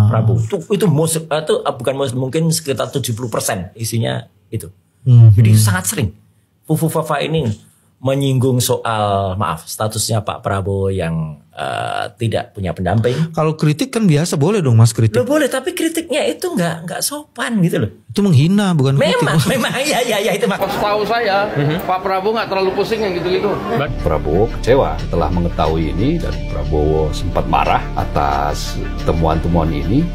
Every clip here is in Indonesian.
Prabowo. Itu bukan mungkin sekitar 70% isinya itu. Jadi sangat sering Fufu Fafa ini menyinggung soal statusnya Pak Prabowo yang tidak punya pendamping. Kalau kritik kan biasa, boleh dong Mas kritik. Boleh, tapi kritiknya itu nggak sopan gitu loh. Itu menghina bukan kritik. Memang ya itu mak. Setahu saya Pak Prabowo nggak terlalu pusing yang gitu-gitu. Prabowo kecewa setelah mengetahui ini dan Prabowo sempat marah atas temuan-temuan ini.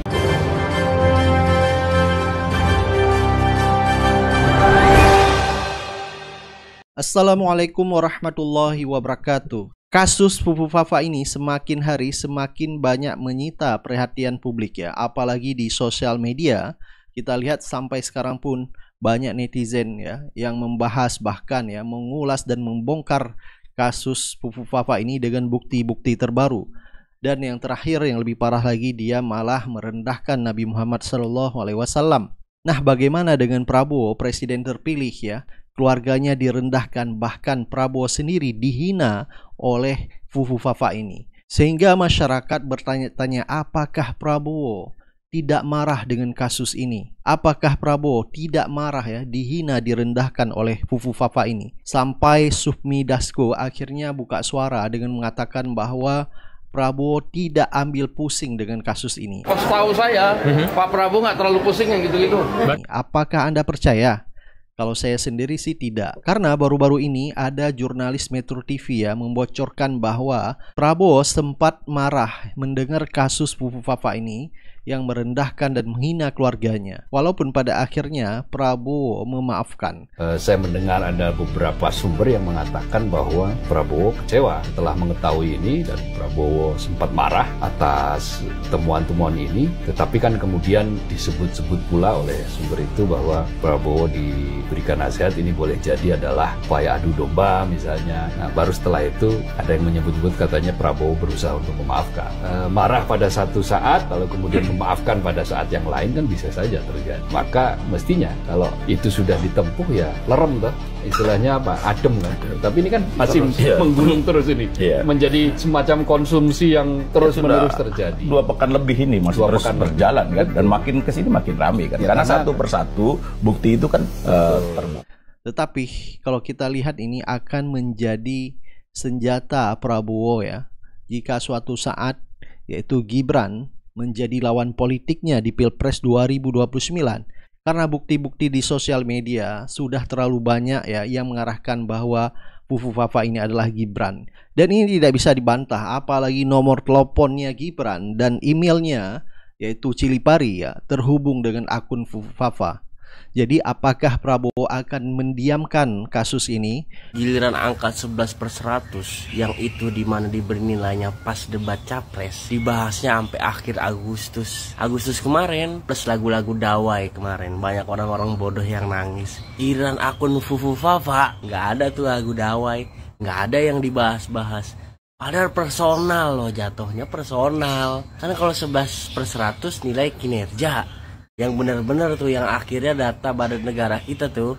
Assalamualaikum warahmatullahi wabarakatuh. Kasus Fufu Fafa ini semakin hari semakin banyak menyita perhatian publik ya. Apalagi di sosial media. Kita lihat sampai sekarang pun banyak netizen ya yang membahas bahkan ya mengulas dan membongkar kasus Fufu Fafa ini dengan bukti-bukti terbaru. Dan yang terakhir yang lebih parah lagi, dia malah merendahkan Nabi Muhammad SAW. Nah, bagaimana dengan Prabowo, presiden terpilih ya? Keluarganya direndahkan, bahkan Prabowo sendiri dihina oleh Fufu Fafa ini. Sehingga masyarakat bertanya-tanya, apakah Prabowo tidak marah dengan kasus ini? Apakah Prabowo tidak marah ya dihina, direndahkan oleh Fufu Fafa ini? Sampai Sufmi Dasko akhirnya buka suara dengan mengatakan bahwa Prabowo tidak ambil pusing dengan kasus ini. Setahu saya Pak Prabowo nggak terlalu pusing yang gitu-gitu. Apakah Anda percaya? Kalau saya sendiri sih tidak. Karena baru-baru ini ada jurnalis Metro TV ya membocorkan bahwa Prabowo sempat marah mendengar kasus Fufu Fafa ini yang merendahkan dan menghina keluarganya. Walaupun pada akhirnya Prabowo memaafkan. Saya mendengar ada beberapa sumber yang mengatakan bahwa Prabowo kecewa setelah mengetahui ini dan Prabowo sempat marah atas temuan-temuan ini. Tetapi kan kemudian disebut-sebut pula oleh sumber itu bahwa Prabowo diberikan nasihat ini boleh jadi adalah upaya adu domba misalnya. Nah, baru setelah itu ada yang menyebut-nyebut katanya Prabowo berusaha untuk memaafkan. Marah pada satu saat, lalu kemudian memaafkan pada saat yang lain kan bisa saja terjadi. Maka mestinya kalau itu sudah ditempuh ya lerem toh. Istilahnya apa? Adem kan. Tapi ini kan masih menggunung terus ini. Menjadi semacam konsumsi yang terus-menerus terjadi. 2 pekan lebih ini masih terus berjalan kan. Dan makin kesini makin ramai kan. Karena satu persatu bukti itu kan terbuka. Tetapi kalau kita lihat ini akan menjadi senjata Prabowo ya. Jika suatu saat yaitu Gibran menjadi lawan politiknya di Pilpres 2029. Karena bukti-bukti di sosial media sudah terlalu banyak ya yang mengarahkan bahwa Fufu Fafa ini adalah Gibran. Dan ini tidak bisa dibantah, apalagi nomor teleponnya Gibran dan emailnya yaitu Cilipari ya terhubung dengan akun Fufu Fafa. Jadi apakah Prabowo akan mendiamkan kasus ini? Giliran angka 11/100 yang itu dimana diberi nilainya pas debat capres dibahasnya sampai akhir Agustus kemarin, plus lagu-lagu Dawai kemarin. Banyak orang-orang bodoh yang nangis. Giliran akun Fufu Fafa nggak ada tuh lagu Dawai, nggak ada yang dibahas-bahas. Padahal personal loh, jatuhnya personal. Karena kalau 11/100 nilai kinerja, yang benar-benar tuh yang akhirnya data badan negara kita tuh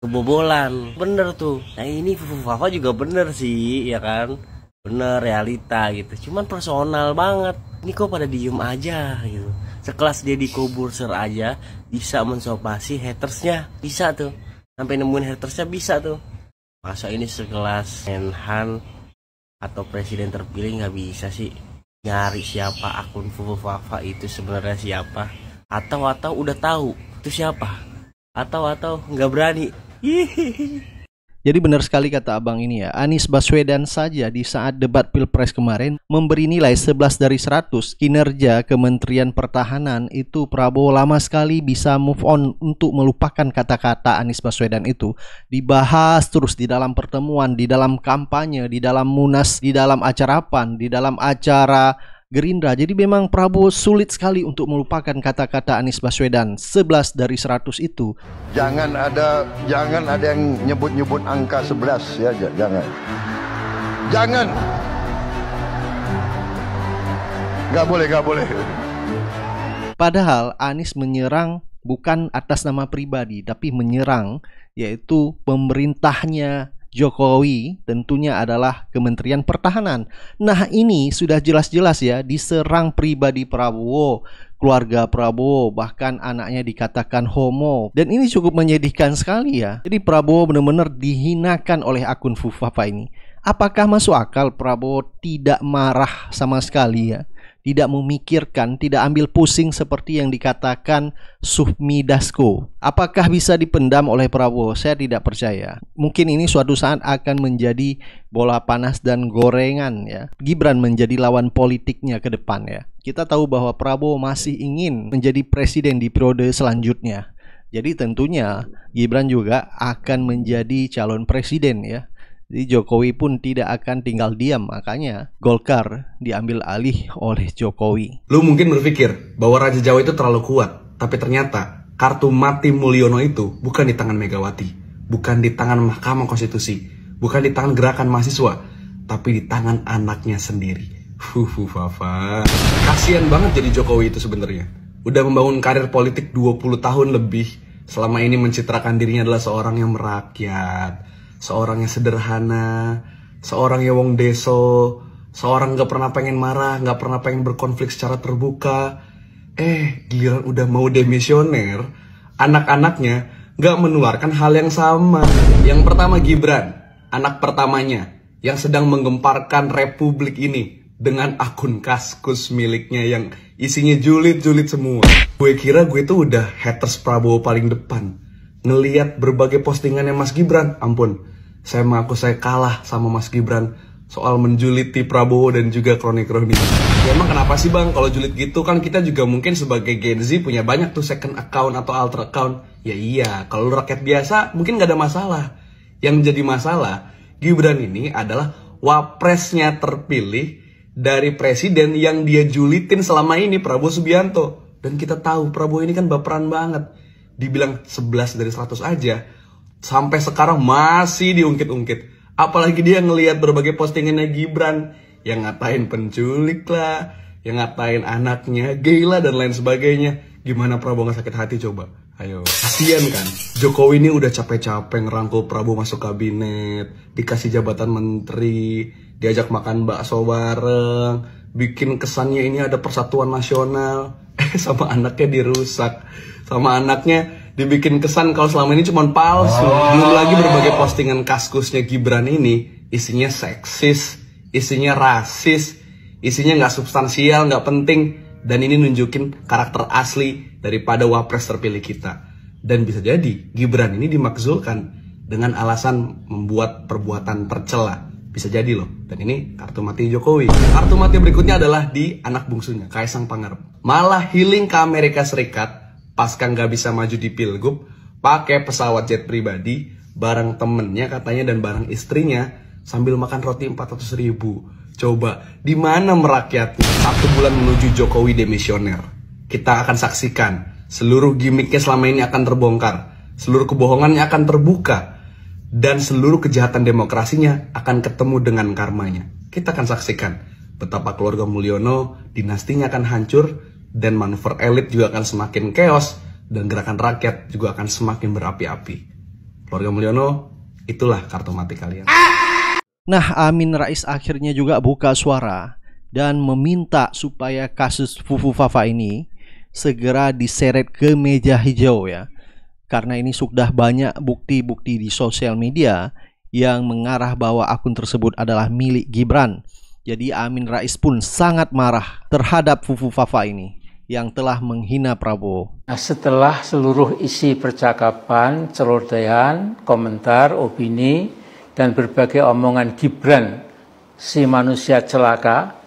kebobolan, bener tuh. Nah ini Fufu Fafa juga bener sih ya kan, bener realita gitu. Cuman personal banget. Ini kok pada diem aja gitu. Sekelas dia di Kobuser aja bisa mensopasi hatersnya, bisa tuh. Sampai nemuin hatersnya bisa tuh. Masa ini sekelas Menhan atau presiden terpilih nggak bisa sih nyari siapa akun Fufu Fafa itu sebenarnya siapa? Atau udah tahu itu siapa? Atau nggak berani. Jadi benar sekali kata abang ini ya. Anies Baswedan saja di saat debat Pilpres kemarin memberi nilai 11/100 kinerja Kementerian Pertahanan. Itu Prabowo lama sekali bisa move on untuk melupakan kata-kata Anies Baswedan itu. Dibahas terus di dalam pertemuan, di dalam kampanye, di dalam Munas, di dalam acara PAN, di dalam acara Gerindra. Jadi memang Prabowo sulit sekali untuk melupakan kata-kata Anies Baswedan 11/100 itu. Jangan ada yang nyebut-nyebut angka 11 ya, jangan. Nggak boleh. Padahal Anies menyerang bukan atas nama pribadi, tapi menyerang yaitu pemerintahnya Jokowi tentunya adalah Kementerian Pertahanan. Nah, ini sudah jelas-jelas ya diserang pribadi Prabowo, keluarga Prabowo, bahkan anaknya dikatakan homo. Dan ini cukup menyedihkan sekali ya. Jadi Prabowo benar-benar dihinakan oleh akun Fufafa ini. Apakah masuk akal Prabowo tidak marah sama sekali ya? Tidak memikirkan, tidak ambil pusing seperti yang dikatakan Sufmi Dasko. Apakah bisa dipendam oleh Prabowo? Saya tidak percaya. Mungkin ini suatu saat akan menjadi bola panas dan gorengan ya. Gibran menjadi lawan politiknya ke depan ya. Kita tahu bahwa Prabowo masih ingin menjadi presiden di periode selanjutnya. Jadi tentunya Gibran juga akan menjadi calon presiden ya. Jadi Jokowi pun tidak akan tinggal diam, makanya Golkar diambil alih oleh Jokowi. Lu mungkin berpikir bahwa Raja Jawa itu terlalu kuat, tapi ternyata kartu mati Mulyono itu bukan di tangan Megawati, bukan di tangan Mahkamah Konstitusi, bukan di tangan gerakan mahasiswa, tapi di tangan anaknya sendiri. Fafa. Kasian banget jadi Jokowi itu sebenarnya. Udah membangun karir politik 20 tahun lebih, selama ini mencitrakan dirinya adalah seorang yang merakyat, seorang yang sederhana, seorang yang wong deso, seorang gak pernah pengen marah, gak pernah pengen berkonflik secara terbuka. Giliran udah mau demisioner, anak-anaknya gak menularkan hal yang sama. Yang pertama Gibran, anak pertamanya, yang sedang menggemparkan republik ini dengan akun Kaskus miliknya yang isinya julid-julid semua. Gue kira gue tuh udah haters Prabowo paling depan. Ngeliat berbagai postingannya Mas Gibran, ampun, saya mengaku saya kalah sama Mas Gibran soal menjuliti Prabowo dan juga kroni-kroni. Ya emang kenapa sih bang kalau julid gitu? Kan kita juga mungkin sebagai Gen Z punya banyak tuh second account atau alter account. Ya iya, kalau rakyat biasa mungkin gak ada masalah. Yang jadi masalah, Gibran ini adalah wapresnya terpilih dari presiden yang dia julitin selama ini, Prabowo Subianto. Dan kita tahu Prabowo ini kan baperan banget. Dibilang 11 dari 100 aja, sampai sekarang masih diungkit-ungkit. Apalagi dia ngelihat berbagai postingannya Gibran yang ngatain penculik lah, yang ngatain anaknya gay lah dan lain sebagainya. Gimana Prabowo gak sakit hati coba? Ayo, kasian kan? Jokowi ini udah capek-capek ngerangkul Prabowo masuk kabinet, dikasih jabatan menteri, diajak makan bakso bareng, bikin kesannya ini ada persatuan nasional. Sama anaknya dirusak, sama anaknya dibikin kesan kalau selama ini cuma palsu. Belum lagi berbagai postingan Kaskusnya Gibran ini isinya seksis, isinya rasis, isinya nggak substansial, nggak penting. Dan ini nunjukin karakter asli daripada wapres terpilih kita. Dan bisa jadi Gibran ini dimakzulkan dengan alasan membuat perbuatan tercela. Bisa jadi loh. Dan ini kartu mati Jokowi. Kartu mati berikutnya adalah di anak bungsunya, Kaisang Pangarep. Malah healing ke Amerika Serikat, pasca nggak bisa maju di Pilgub, pakai pesawat jet pribadi, bareng temennya katanya dan bareng istrinya, sambil makan roti 400.000. Coba, di mana merakyatnya? 1 bulan menuju Jokowi demisioner. Kita akan saksikan, seluruh gimmicknya selama ini akan terbongkar, seluruh kebohongannya akan terbuka, dan seluruh kejahatan demokrasinya akan ketemu dengan karmanya. Kita akan saksikan betapa keluarga Mulyono, dinastinya akan hancur, dan manuver elit juga akan semakin chaos, dan gerakan rakyat juga akan semakin berapi-api. Keluarga Mulyono, itulah kartu mati kalian. Nah, Amin Rais akhirnya juga buka suara dan meminta supaya kasus Fufufafa ini segera diseret ke meja hijau ya. Karena ini sudah banyak bukti-bukti di sosial media yang mengarah bahwa akun tersebut adalah milik Gibran. Jadi Amin Rais pun sangat marah terhadap Fufufafa ini yang telah menghina Prabowo. Nah, setelah seluruh isi percakapan, celotehan, komentar, opini, dan berbagai omongan Gibran, si manusia celaka,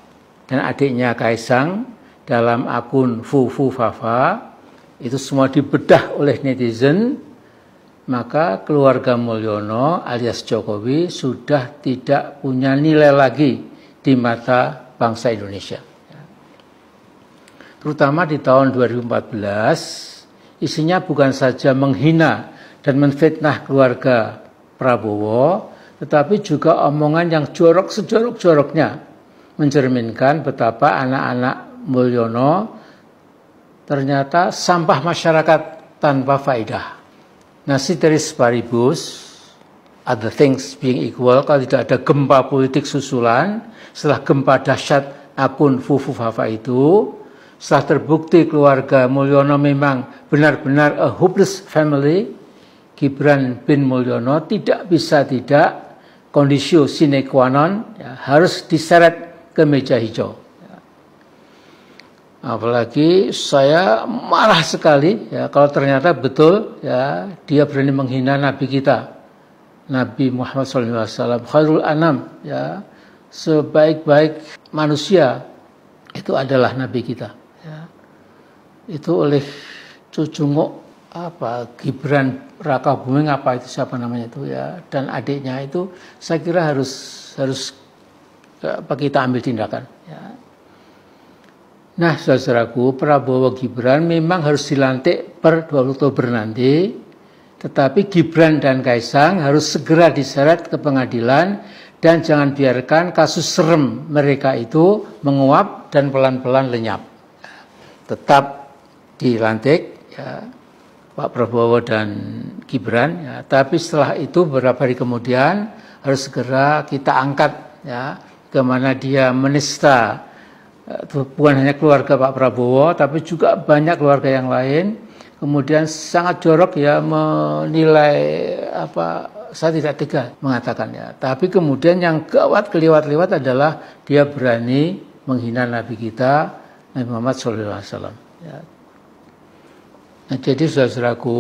dan adiknya Kaisang dalam akun Fufufafa, itu semua dibedah oleh netizen, maka keluarga Mulyono alias Jokowi sudah tidak punya nilai lagi di mata bangsa Indonesia. Terutama di tahun 2014, isinya bukan saja menghina dan menfitnah keluarga Prabowo, tetapi juga omongan yang jorok sejorok-joroknya, mencerminkan betapa anak-anak Mulyono ternyata sampah masyarakat tanpa faedah. Nasi teris paribus, other things being equal, kalau tidak ada gempa politik susulan, setelah gempa dahsyat akun Fufufafa itu, setelah terbukti keluarga Mulyono memang benar-benar a hopeless family, Gibran bin Mulyono tidak bisa tidak, kondisio sine qua non, ya, harus diseret ke meja hijau. Ya. Apalagi saya marah sekali ya kalau ternyata betul ya dia berani menghina Nabi kita, Nabi Muhammad SAW, khairul anam, ya, sebaik-baik manusia itu adalah Nabi kita. Ya. Itu oleh Cucungok Gibran Raka Buming itu siapa namanya itu ya, dan adiknya itu saya kira harus kita ambil tindakan. Ya. Nah, saudaraku, Prabowo Gibran memang harus dilantik per 20 Oktober nanti, tetapi Gibran dan Kaisang harus segera diseret ke pengadilan dan jangan biarkan kasus serem mereka itu menguap dan pelan-pelan lenyap. Tetap dilantik ya, Pak Prabowo dan Gibran, ya, tapi setelah itu beberapa hari kemudian harus segera kita angkat ya, kemana dia menista bukan hanya keluarga Pak Prabowo, tapi juga banyak keluarga yang lain. Kemudian sangat jorok ya menilai saya tidak tega mengatakan ya. Tapi kemudian yang gawat keliwat-liwat adalah dia berani menghina Nabi kita, Nabi Muhammad SAW. Ya. Nah, jadi saudaraku,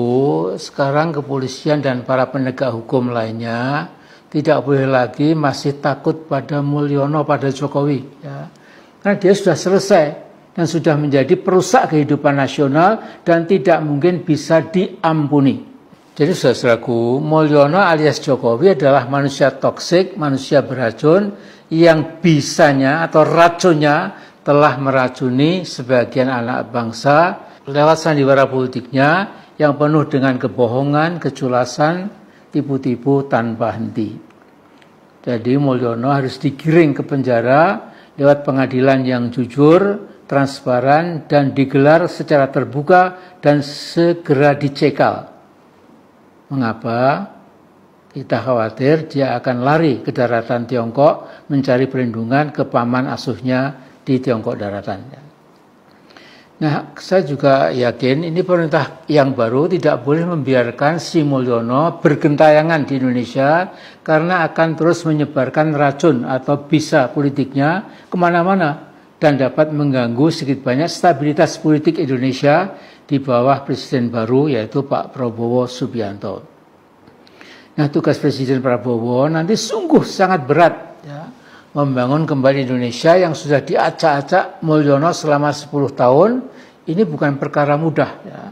sekarang kepolisian dan para penegak hukum lainnya tidak boleh lagi masih takut pada Mulyono, pada Jokowi. Ya. Karena dia sudah selesai dan sudah menjadi perusak kehidupan nasional dan tidak mungkin bisa diampuni. Jadi saudaraku, Mulyono alias Jokowi adalah manusia toksik, manusia beracun yang bisanya atau racunnya telah meracuni sebagian anak bangsa lewat sandiwara politiknya yang penuh dengan kebohongan, keculasan, tipu-tipu tanpa henti. Jadi Mulyono harus digiring ke penjara lewat pengadilan yang jujur, transparan, dan digelar secara terbuka dan segera dicekal. Mengapa? Kita khawatir dia akan lari ke daratan Tiongkok mencari perlindungan ke paman asuhnya di Tiongkok daratan. Nah, saya juga yakin ini pemerintah yang baru tidak boleh membiarkan si Mulyono bergentayangan di Indonesia karena akan terus menyebarkan racun atau bisa politiknya kemana-mana dan dapat mengganggu sedikit banyak stabilitas politik Indonesia di bawah presiden baru yaitu Pak Prabowo Subianto. Nah, tugas Presiden Prabowo nanti sungguh sangat berat ya, membangun kembali Indonesia yang sudah diacak-acak Mulyono selama 10 tahun. Ini bukan perkara mudah ya.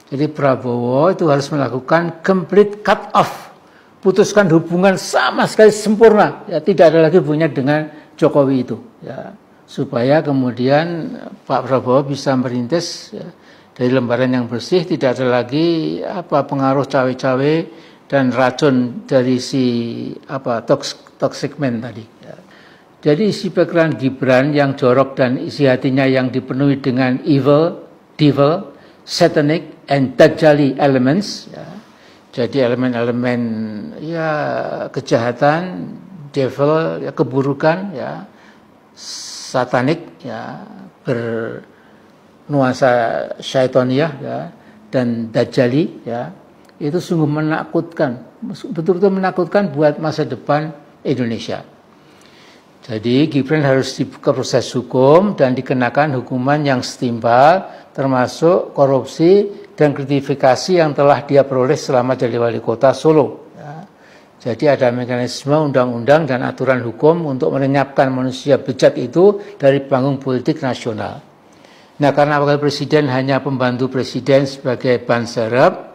Jadi Prabowo itu harus melakukan complete cut off, putuskan hubungan sama sekali sempurna ya, tidak ada lagi hubungannya dengan Jokowi itu ya, supaya kemudian Pak Prabowo bisa merintis ya, dari lembaran yang bersih, tidak ada lagi pengaruh cawe-cawe dan racun dari si toxic man tadi ya. Jadi isi pikiran Gibran yang jorok dan isi hatinya yang dipenuhi dengan evil, devil, satanic, and dajjali elements. Ya. Jadi elemen-elemen ya kejahatan, devil, ya, keburukan, ya, satanik, ya, bernuansa syaitoniah, ya, dan dajjali, ya, itu sungguh menakutkan, betul-betul menakutkan buat masa depan Indonesia. Jadi Gibran harus dibuka proses hukum dan dikenakan hukuman yang setimpal, termasuk korupsi dan gratifikasi yang telah dia peroleh selama jadi wali kota Solo. Ya. Jadi ada mekanisme undang-undang dan aturan hukum untuk melenyapkan manusia bejat itu dari panggung politik nasional. Nah, karena wakil presiden hanya pembantu presiden sebagai ban serep,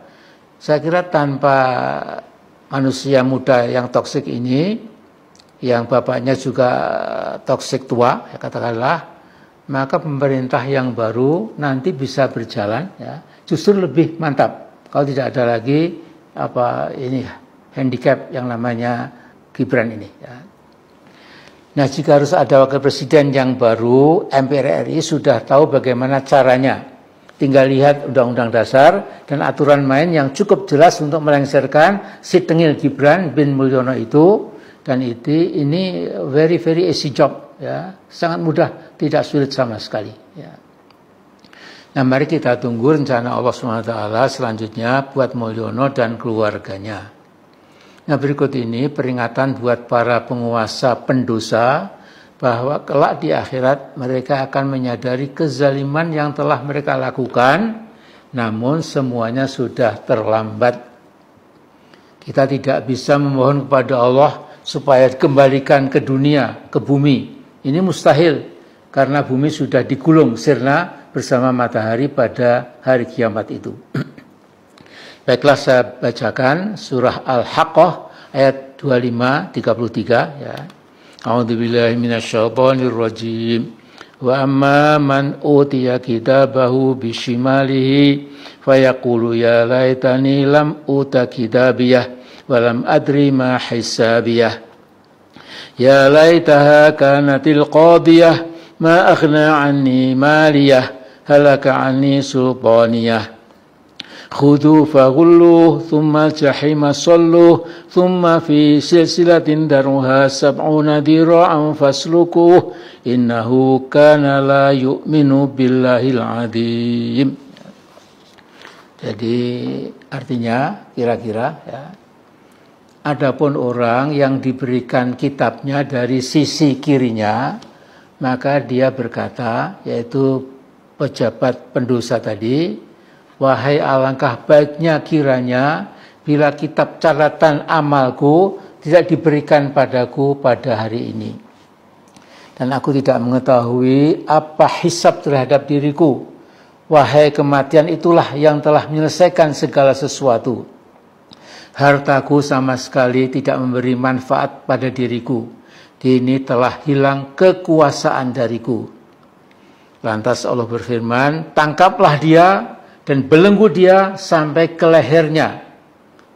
saya kira tanpa manusia muda yang toksik ini, yang bapaknya juga toksik tua, ya katakanlah, maka pemerintah yang baru nanti bisa berjalan, ya, justru lebih mantap. Kalau tidak ada lagi handicap yang namanya Gibran ini. Ya. Nah, jika harus ada wakil presiden yang baru, MPR RI sudah tahu bagaimana caranya. Tinggal lihat Undang-Undang Dasar dan aturan main yang cukup jelas untuk melengsarkan si tengil Gibran bin Mulyono itu. Dan ini very easy job, ya, sangat mudah, tidak sulit sama sekali. Ya. Nah, mari kita tunggu rencana Allah SWT selanjutnya buat Mulyono dan keluarganya. Nah, berikut ini peringatan buat para penguasa pendosa bahwa kelak di akhirat mereka akan menyadari kezaliman yang telah mereka lakukan, namun semuanya sudah terlambat. Kita tidak bisa memohon kepada Allah supaya dikembalikan ke dunia, ke bumi. Ini mustahil, karena bumi sudah digulung sirna bersama matahari pada hari kiamat itu. Baiklah, saya bacakan surah Al-Haqqah ayat 25-33 ya. A'udzubillahi minasyaitonirrajim. Wa amma man utiya kitabahu bishimalihi fayaqulu ya laitani lam uta kitabiyah wa lam adri ma hisabiyah. Ya laitaha kanatil qadiyah ma aghna anni maliyah halaka anni sultaniyah. Khudhu faghulluh thumma jahima salluh thumma fi silsilatin daruha sab'una dira'an faslukuh innahu kana la yu'minu billahil azim. Jadi artinya kira-kira ya, adapun orang yang diberikan kitabnya dari sisi kirinya, maka dia berkata, yaitu pejabat pendosa tadi, wahai alangkah baiknya kiranya bila kitab catatan amalku tidak diberikan padaku pada hari ini. Dan aku tidak mengetahui apa hisab terhadap diriku. Wahai kematian, itulah yang telah menyelesaikan segala sesuatu. Hartaku sama sekali tidak memberi manfaat pada diriku. Ini telah hilang kekuasaan dariku. Lantas Allah berfirman, tangkaplah dia dan belenggu dia sampai ke lehernya.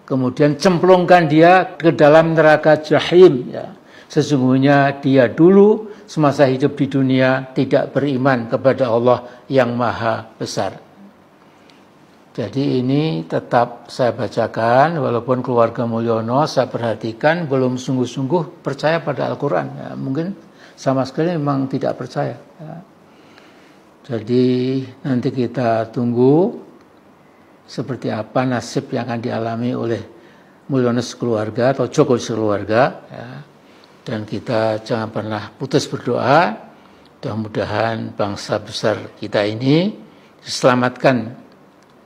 Kemudian cemplungkan dia ke dalam neraka jahim. Ya. Sesungguhnya dia dulu semasa hidup di dunia tidak beriman kepada Allah yang maha besar. Jadi ini tetap saya bacakan, walaupun keluarga Mulyono saya perhatikan belum sungguh-sungguh percaya pada Al-Quran. Ya, mungkin sama sekali memang tidak percaya. Ya. Jadi nanti kita tunggu seperti apa nasib yang akan dialami oleh Mulyono sekeluarga atau Jokowi sekeluarga. Ya. Dan kita jangan pernah putus berdoa, mudah-mudahan bangsa besar kita ini diselamatkan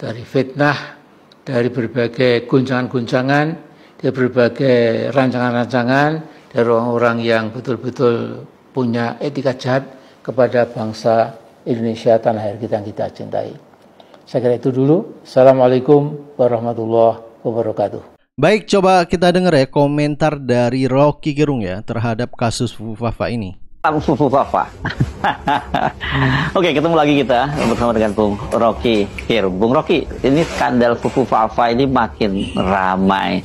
dari fitnah, dari berbagai guncangan-guncangan, dari berbagai rancangan-rancangan, dari orang-orang yang betul-betul punya etika jahat kepada bangsa Indonesia, tanah air kita yang kita cintai. Saya kira itu dulu. Assalamualaikum warahmatullahi wabarakatuh. Baik, coba kita dengar ya komentar dari Rocky Gerung ya terhadap kasus Fufu Fafa ini. Fufu Fafa. Oke, ketemu lagi kita bersama dengan Bung Rocky Gerung. Bung Rocky, ini skandal Fufu Fafa ini makin ramai.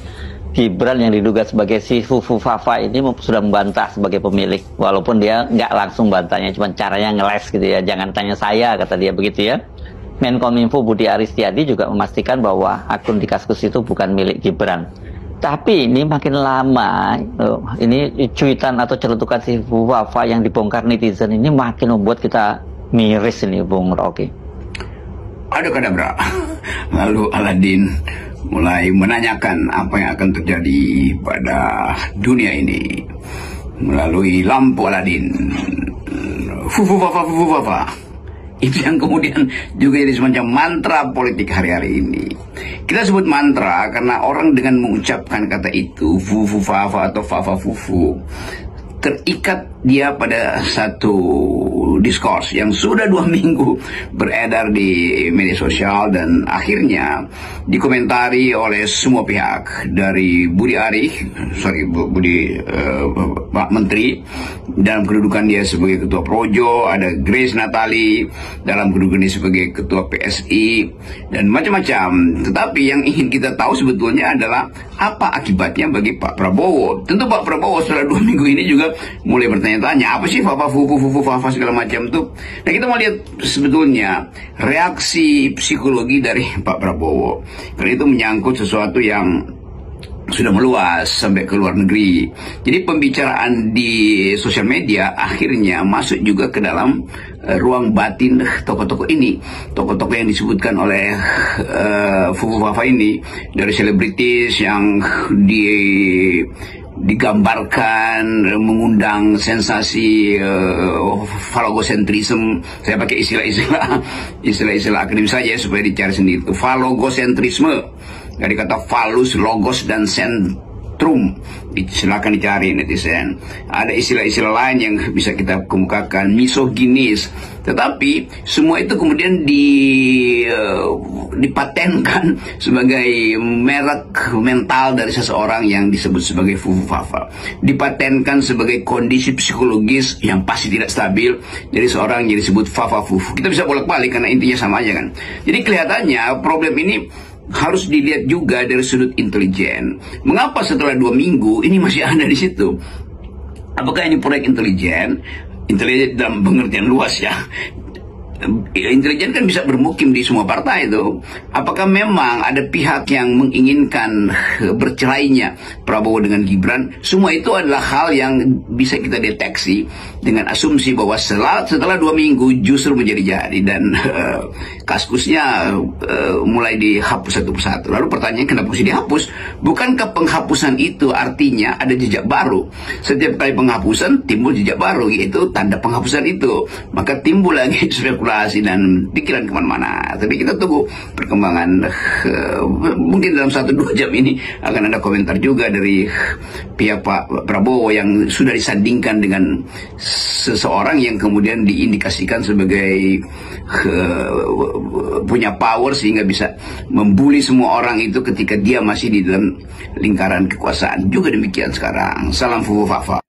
Gibran yang diduga sebagai si Fufu Fafa ini sudah membantah sebagai pemilik, walaupun dia nggak langsung bantahnya, cuma caranya ngeles gitu ya. Jangan tanya saya, kata dia begitu ya. Menkominfo Budi Aristiadi juga memastikan bahwa akun di Kaskus itu bukan milik Gibran. Tapi ini makin lama, ini cuitan atau celutukan si Fufu Fafa yang dibongkar netizen ini makin membuat kita miris ini, Bung Rocky. Adakadabra. Lalu Aladin mulai menanyakan apa yang akan terjadi pada dunia ini melalui lampu Aladin. Fufu Fafa, Fufu Fafa. Itu yang kemudian juga jadi semacam mantra politik hari-hari ini. Kita sebut mantra karena orang dengan mengucapkan kata itu, Fufu Fafa atau Fafa Fufu, terikat dia pada satu diskurs yang sudah 2 minggu beredar di media sosial dan akhirnya dikomentari oleh semua pihak, dari Pak Menteri dalam kedudukan dia sebagai Ketua Projo, ada Grace Natali dalam kedudukan dia sebagai Ketua PSI dan macam-macam. Tetapi yang ingin kita tahu sebetulnya adalah apa akibatnya bagi Pak Prabowo. Tentu Pak Prabowo setelah 2 minggu ini juga mulai bertanya-tanya, apa sih Fafa segala macam tuh. Nah, kita mau lihat sebetulnya reaksi psikologi dari Pak Prabowo, karena itu menyangkut sesuatu yang sudah meluas sampai ke luar negeri. Jadi pembicaraan di sosial media akhirnya masuk juga ke dalam ruang batin tokoh-tokoh ini, tokoh-tokoh yang disebutkan oleh Fufu Fafa ini, dari selebritis yang digambarkan mengundang sensasi falogocentrism. Saya pakai istilah akademis saja supaya dicari sendiri. Itu falogocentrisme dari kata falus, logos, dan sentrum. Silakan dicari netizen. Ada istilah-istilah lain yang bisa kita kemukakan, misoginis. Tetapi semua itu kemudian dipatenkan sebagai merek mental dari seseorang yang disebut sebagai Fufu Fafa. Dipatenkan sebagai kondisi psikologis yang pasti tidak stabil dari seorang yang disebut Fafa Fufu. Kita bisa bolak-balik karena intinya sama aja kan. Jadi kelihatannya problem ini harus dilihat juga dari sudut intelijen. Mengapa setelah 2 minggu ini masih ada di situ? Apakah ini proyek intelijen? Intelijen dalam pengertian luas ya. Intelijen kan bisa bermukim di semua partai itu. Apakah memang ada pihak yang menginginkan bercerainya Prabowo dengan Gibran? Semua itu adalah hal yang bisa kita deteksi dengan asumsi bahwa setelah 2 minggu justru menjadi-jadi, dan kaskusnya mulai dihapus satu persatu. Lalu pertanyaan, kenapa mesti dihapus? Bukankah penghapusan itu artinya ada jejak baru? Setiap kali penghapusan timbul jejak baru, yaitu tanda penghapusan itu. Maka timbul lagi spekulasi dan pikiran kemana-mana. Tapi kita tunggu perkembangan. Mungkin dalam 1-2 jam ini akan ada komentar juga dari pihak Pak Prabowo yang sudah disandingkan dengan seseorang yang kemudian diindikasikan sebagai punya power sehingga bisa membuli semua orang itu ketika dia masih di dalam lingkaran kekuasaan. Juga demikian sekarang. Salam Fufu Fafa.